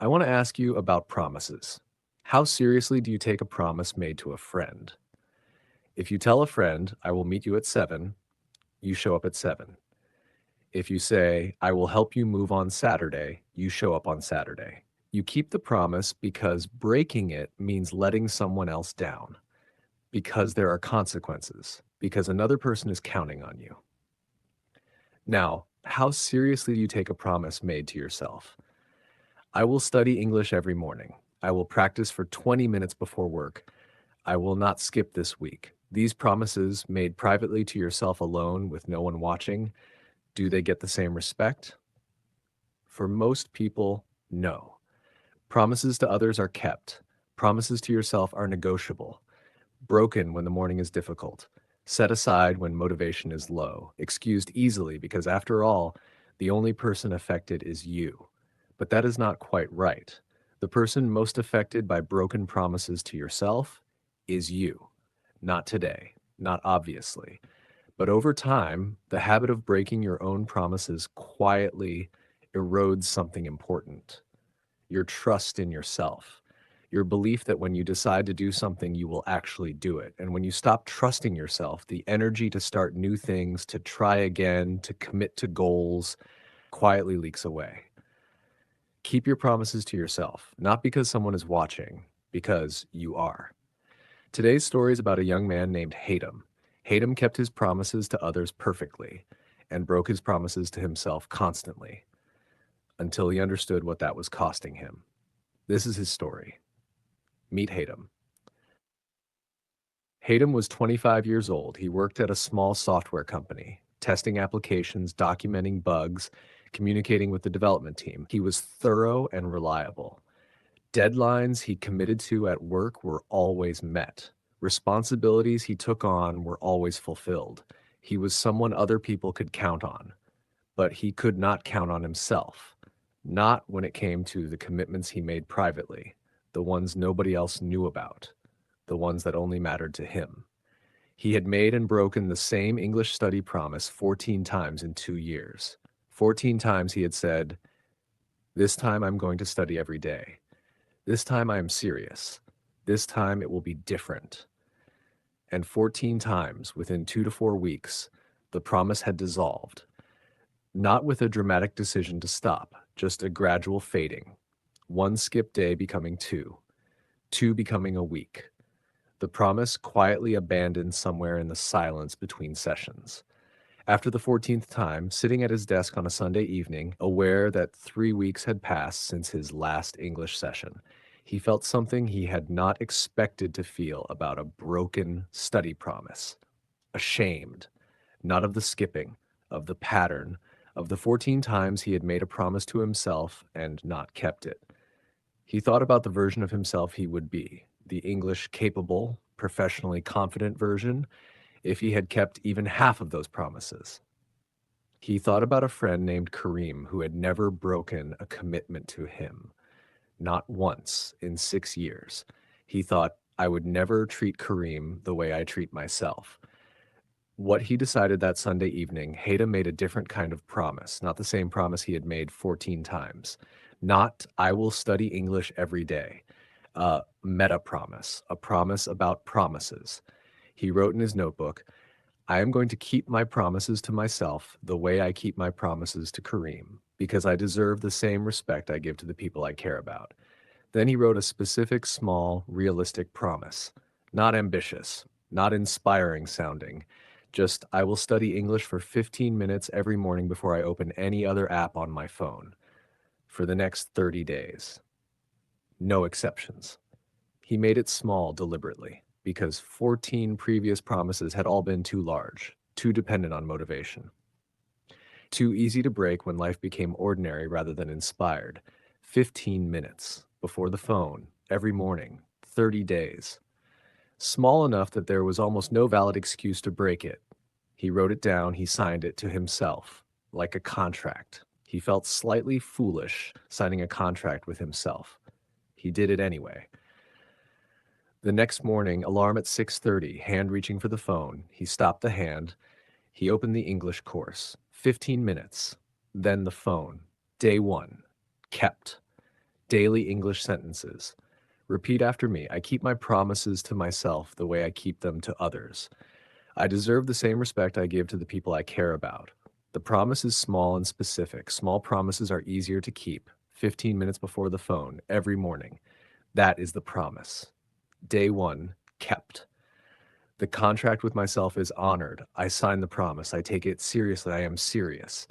I want to ask you about promises. How seriously do you take a promise made to a friend? If you tell a friend, I will meet you at 7, you show up at 7. If you say, I will help you move on Saturday, you show up on Saturday. You keep the promise because breaking it means letting someone else down, because there are consequences, because another person is counting on you. Now, how seriously do you take a promise made to yourself? I will study English every morning. I will practice for 20 minutes before work. I will not skip this week. These promises made privately to yourself alone with no one watching, do they get the same respect? For most people, no. Promises to others are kept. Promises to yourself are negotiable, broken when the morning is difficult, set aside when motivation is low, excused easily because, after all, the only person affected is you. But that is not quite right. The person most affected by broken promises to yourself is you. Not today, not obviously. But over time, the habit of breaking your own promises quietly erodes something important: your trust in yourself, your belief that when you decide to do something, you will actually do it. And when you stop trusting yourself, the energy to start new things, to try again, to commit to goals quietly leaks away. Keep your promises to yourself, not because someone is watching, because you are. Today's story is about a young man named Hatem. Hatem kept his promises to others perfectly and broke his promises to himself constantly until he understood what that was costing him. This is his story. Meet Hatem. Hatem was 25 years old. He worked at a small software company, testing applications, documenting bugs, communicating with the development team. He was thorough and reliable. Deadlines he committed to at work were always met. Responsibilities he took on were always fulfilled. He was someone other people could count on, but he could not count on himself. Not when it came to the commitments he made privately, the ones nobody else knew about, the ones that only mattered to him. He had made and broken the same English study promise 14 times in 2 years. 14 times he had said, "This time I'm going to study every day. This time I am serious. This time it will be different." And 14 times within 2 to 4 weeks, the promise had dissolved, not with a dramatic decision to stop, just a gradual fading. One skip day becoming two, two becoming a week. The promise quietly abandoned somewhere in the silence between sessions. After the 14th time, sitting at his desk on a Sunday evening, aware that 3 weeks had passed since his last English session, he felt something he had not expected to feel about a broken study promise. Ashamed, not of the skipping, of the pattern, of the 14 times he had made a promise to himself and not kept it. He thought about the version of himself he would be, the English capable, professionally confident version, if he had kept even half of those promises. He thought about a friend named Kareem who had never broken a commitment to him, not once in 6 years. He thought, I would never treat Kareem the way I treat myself. What he decided that Sunday evening, Hatem made a different kind of promise, not the same promise he had made 14 times. Not, I will study English every day. A meta promise, a promise about promises. He wrote in his notebook, I am going to keep my promises to myself the way I keep my promises to Kareem, because I deserve the same respect I give to the people I care about. Then he wrote a specific, small, realistic promise. Not ambitious, not inspiring sounding. Just, I will study English for 15 minutes every morning before I open any other app on my phone. For the next 30 days. No exceptions. He made it small deliberately, because 14 previous promises had all been too large, too dependent on motivation. Too easy to break when life became ordinary rather than inspired. 15 minutes before the phone, every morning, 30 days. Small enough that there was almost no valid excuse to break it. He wrote it down, he signed it to himself, like a contract. He felt slightly foolish signing a contract with himself. He did it anyway. The next morning, alarm at 6:30, hand reaching for the phone. He stopped the hand. He opened the English course. 15 minutes. Then the phone. Day one. Kept. Daily English sentences. Repeat after me. I keep my promises to myself the way I keep them to others. I deserve the same respect I give to the people I care about. The promise is small and specific. Small promises are easier to keep. 15 minutes before the phone, every morning. That is the promise. Day 1, kept. The contract with myself is honored. I sign the promise. I take it seriously. I am serious.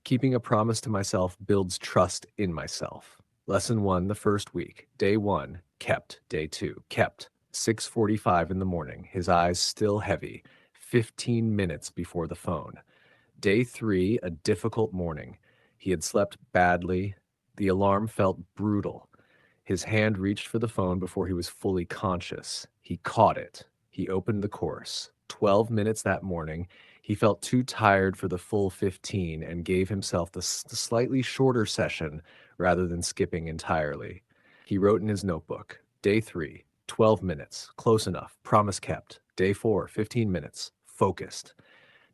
Keeping a promise to myself builds trust in myself. Lesson 1, the first week. Day 1, kept. Day 2, kept. 6:45 in the morning, his eyes still heavy, 15 minutes before the phone. Day 3, a difficult morning. He had slept badly. The alarm felt brutal. His hand reached for the phone before he was fully conscious. He caught it. He opened the course. 12 minutes that morning. He felt too tired for the full 15 and gave himself the slightly shorter session rather than skipping entirely. He wrote in his notebook, Day 3, 12 minutes, close enough, promise kept. Day 4, 15 minutes, focused.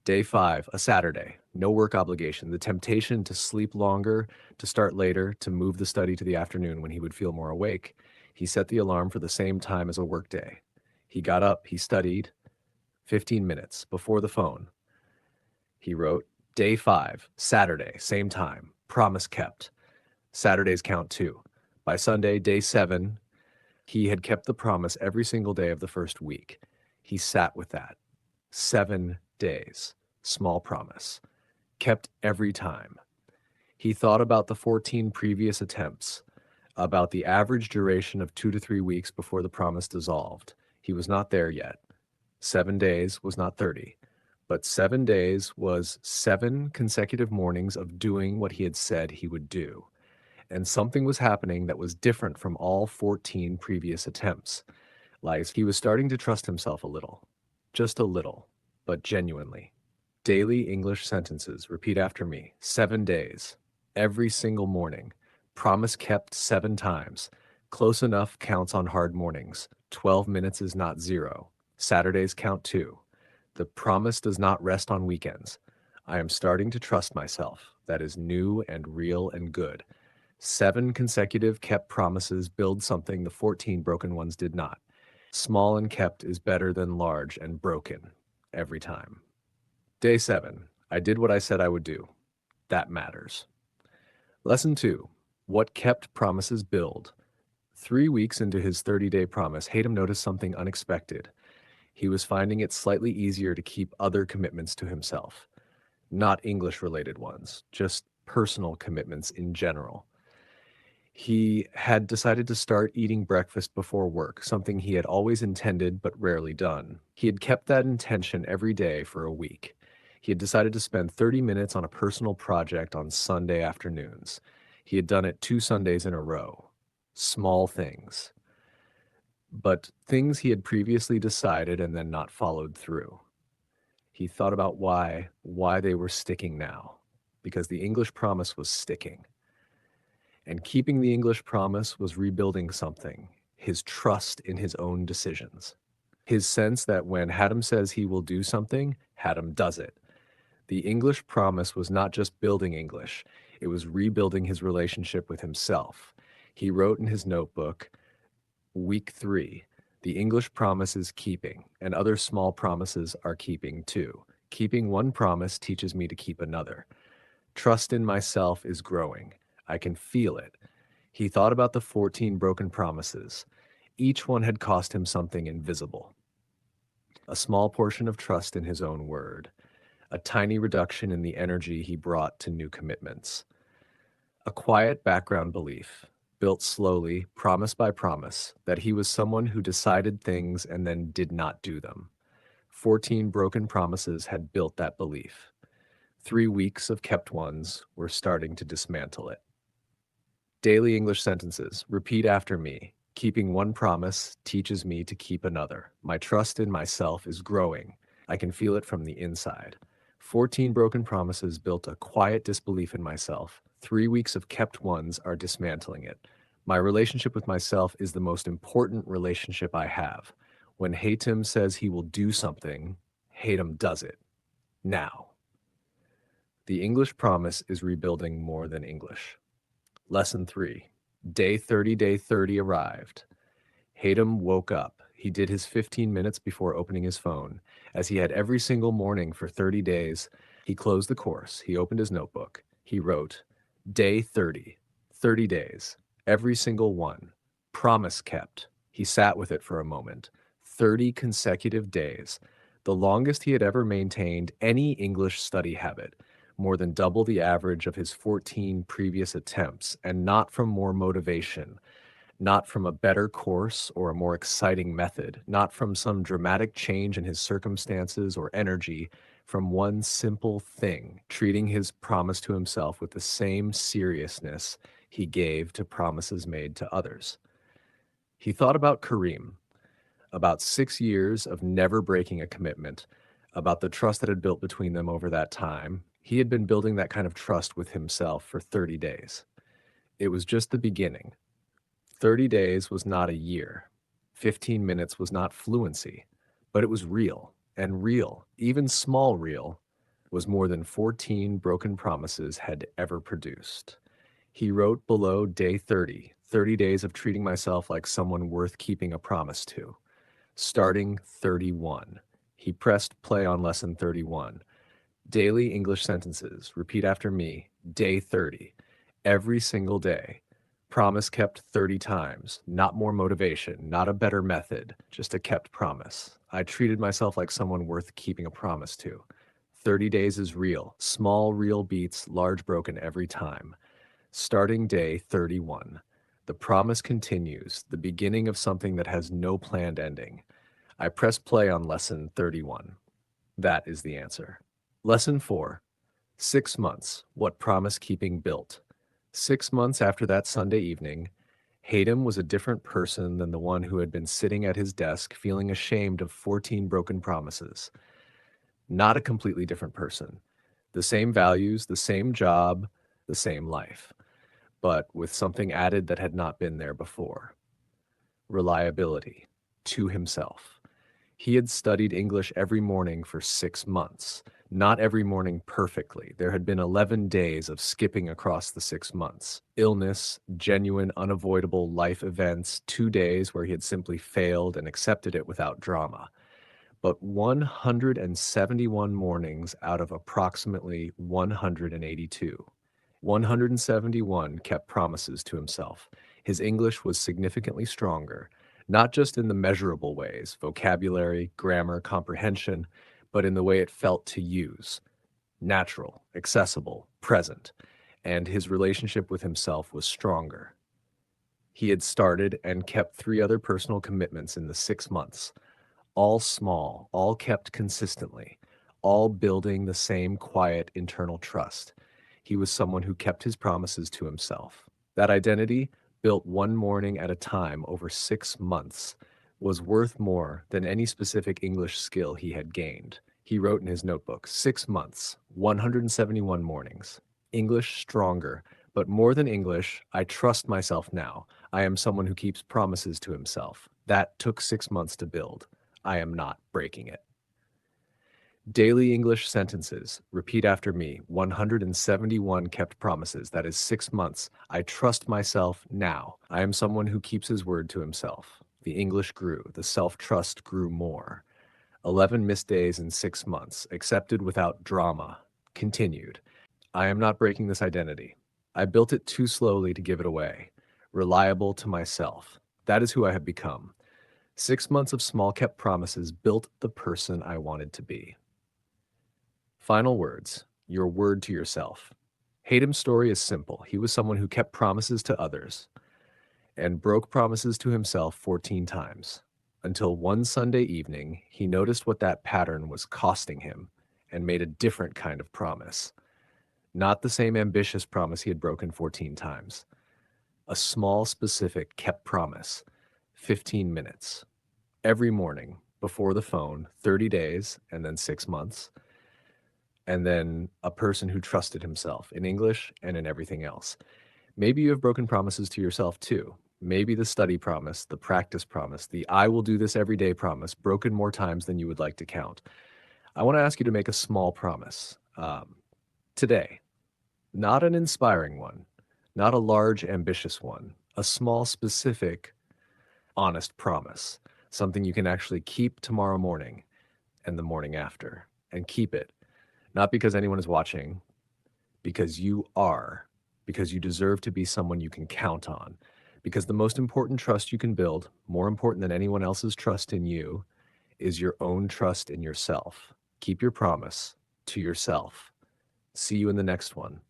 Day 5, a Saturday, no work obligation. The temptation to sleep longer, to start later, to move the study to the afternoon when he would feel more awake. He set the alarm for the same time as a work day. He got up, he studied, 15 minutes before the phone. He wrote, Day 5, Saturday, same time, promise kept. Saturdays count too. By Sunday, day 7, he had kept the promise every single day of the first week. He sat with that. 7 days. Small promise. Kept every time. He thought about the 14 previous attempts, about the average duration of 2 to 3 weeks before the promise dissolved. He was not there yet. 7 days was not 30, but 7 days was 7 consecutive mornings of doing what he had said he would do. And something was happening that was different from all 14 previous attempts. Like he was starting to trust himself a little. Just a little, but genuinely. Daily English sentences. Repeat after me. 7 days. Every single morning. Promise kept 7 times. Close enough counts on hard mornings. 12 minutes is not 0. Saturdays count too. The promise does not rest on weekends. I am starting to trust myself. That is new and real and good. 7 consecutive kept promises build something the 14 broken ones did not. Small and kept is better than large and broken every time. Day 7. I did what I said I would do. That matters. Lesson 2. What kept promises build. 3 weeks into his 30-day promise, Hatem noticed something unexpected. He was finding it slightly easier to keep other commitments to himself. Not English-related ones, just personal commitments in general. He had decided to start eating breakfast before work, something he had always intended but rarely done. He had kept that intention every day for a week. He had decided to spend 30 minutes on a personal project on Sunday afternoons. He had done it 2 Sundays in a row. Small things, but things he had previously decided and then not followed through. He thought about why they were sticking now, because the English promise was sticking. And keeping the English promise was rebuilding something, his trust in his own decisions. His sense that when Hatem says he will do something, Hatem does it. The English promise was not just building English, it was rebuilding his relationship with himself. He wrote in his notebook, Week 3, the English promise is keeping, and other small promises are keeping too. Keeping one promise teaches me to keep another. Trust in myself is growing. I can feel it. He thought about the 14 broken promises. Each one had cost him something invisible. A small portion of trust in his own word. A tiny reduction in the energy he brought to new commitments. A quiet background belief, built slowly, promise by promise, that he was someone who decided things and then did not do them. 14 broken promises had built that belief. 3 weeks of kept ones were starting to dismantle it. Daily English sentences. Repeat after me. Keeping one promise teaches me to keep another. My trust in myself is growing. I can feel it from the inside. 14 broken promises built a quiet disbelief in myself. 3 weeks of kept ones are dismantling it. My relationship with myself is the most important relationship I have. When Hatem says he will do something, Hatem does it. Now. The English promise is rebuilding more than English. Lesson 3. Day 30 arrived. Hatem woke up. He did his 15 minutes before opening his phone. As he had every single morning for 30 days, he closed the course. He opened his notebook. He wrote, Day 30, 30 days, every single one. Promise kept. He sat with it for a moment. 30 consecutive days, the longest he had ever maintained any English study habit, more than double the average of his 14 previous attempts, and not from more motivation, not from a better course or a more exciting method, not from some dramatic change in his circumstances or energy, from one simple thing, treating his promise to himself with the same seriousness he gave to promises made to others. He thought about Kareem, about 6 years of never breaking a commitment, about the trust that had built between them over that time. He had been building that kind of trust with himself for 30 days. It was just the beginning. 30 days was not a year. 15 minutes was not fluency, but it was real, and real, even small real, was more than 14 broken promises had ever produced. He wrote below day 30, 30 days of treating myself like someone worth keeping a promise to. Starting 31. He pressed play on lesson 31. Daily English sentences. Repeat after me. Day 30. Every single day. Promise kept 30 times. Not more motivation, not a better method, just a kept promise. I treated myself like someone worth keeping a promise to. 30 days is real. Small, real beats, large broken every time. Starting day 31. The promise continues, the beginning of something that has no planned ending. I press play on lesson 31. That is the answer. Lesson 4. 6 months, what promise keeping built. 6 months after that Sunday evening, Hatem was a different person than the one who had been sitting at his desk feeling ashamed of 14 broken promises. Not a completely different person. The same values, the same job, the same life, but with something added that had not been there before. Reliability to himself. He had studied English every morning for 6 months. Not every morning perfectly. There had been 11 days of skipping across the 6 months. Illness, genuine, unavoidable life events, 2 days where he had simply failed and accepted it without drama. But 171 mornings out of approximately 182. 171 kept promises to himself. His English was significantly stronger, not just in the measurable ways, vocabulary, grammar, comprehension, but in the way it felt to use. Natural, accessible, present, and his relationship with himself was stronger. He had started and kept 3 other personal commitments in the 6 months, all small, all kept consistently, all building the same quiet internal trust. He was someone who kept his promises to himself. That identity, built one morning at a time over 6 months, was worth more than any specific English skill he had gained. He wrote in his notebook, 6 months, 171 mornings. English stronger, but more than English, I trust myself now. I am someone who keeps promises to himself. That took 6 months to build. I am not breaking it. Daily English sentences. Repeat after me. 171 kept promises. That is 6 months. I trust myself now. I am someone who keeps his word to himself. The English grew. The self-trust grew more. 11 missed days in 6 months. Accepted without drama. Continued. I am not breaking this identity. I built it too slowly to give it away. Reliable to myself. That is who I have become. 6 months of small kept promises built the person I wanted to be. Final words, your word to yourself. Hatem's story is simple. He was someone who kept promises to others and broke promises to himself 14 times, until one Sunday evening he noticed what that pattern was costing him and made a different kind of promise. Not the same ambitious promise he had broken 14 times. A small, specific, kept promise. 15 minutes. Every morning, before the phone, 30 days, and then 6 months. And then a person who trusted himself in English and in everything else. Maybe you have broken promises to yourself too. Maybe the study promise, the practice promise, the I will do this every day promise, broken more times than you would like to count. I want to ask you to make a small promise today. Not an inspiring one, not a large, ambitious one, A small, specific, honest promise, something you can actually keep tomorrow morning and the morning after, and keep it. Not because anyone is watching, because you are, because you deserve to be someone you can count on. Because the most important trust you can build, more important than anyone else's trust in you, is your own trust in yourself. Keep your promise to yourself. See you in the next one.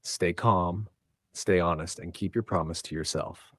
Stay calm, stay honest, and keep your promise to yourself.